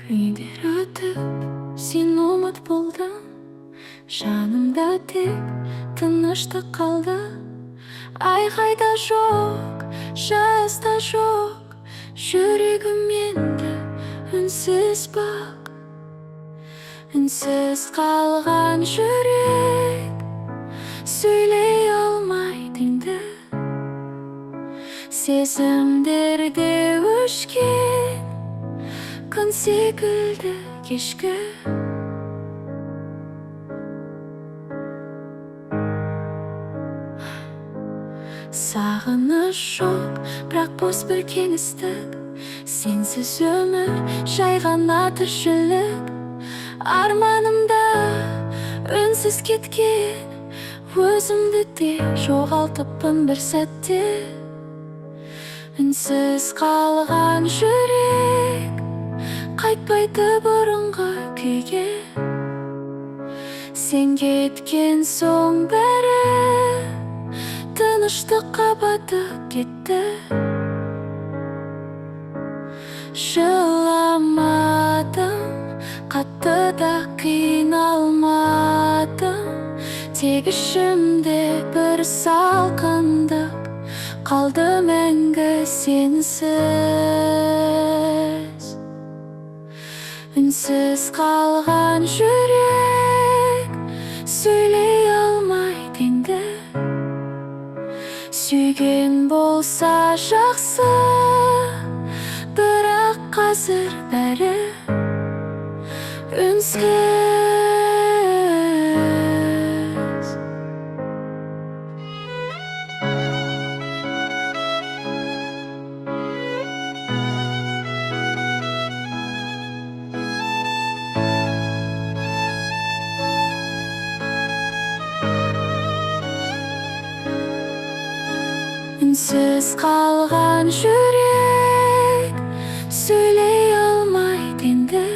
Күндер өтіп, сен үміт болдың, жанымда тек тыныштық қалды. Айқайда жоқ, жазда жоқ, жүрегім енді үнсіз бақ. Үнсіз қалған жүрек, сөйлей алмайды енді. Сезімдерде өшкен күн секілді кешкі. Сағыныш жоқ, бірақ бос бір кеңістік. Сенсіз өмір жай ғана тіршілік. Арманымда үнсіз кеткен, өзімді де жоғалтыппын бір сәтте. Үнсіз қалған жүрек қайтпайды бұрынғы күйге. Сен кеткен соң бәрі тыныштыққа батып кетті. Жыламадым, қатты да қиналмадым, тек ішімде бір салқындық қалды мәңгі сенсіз. Үнсіз қалған жүрек сөйлей алмайды енді. Сүйген болса жақсы, бірақ қазір бәрі үнсіз. Үнсіз қалған жүрек сөйлей алмайды енді.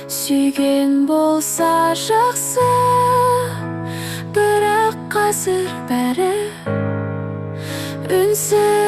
Сүйген болса жақсы, бірақ қазір бәрі үнсіз.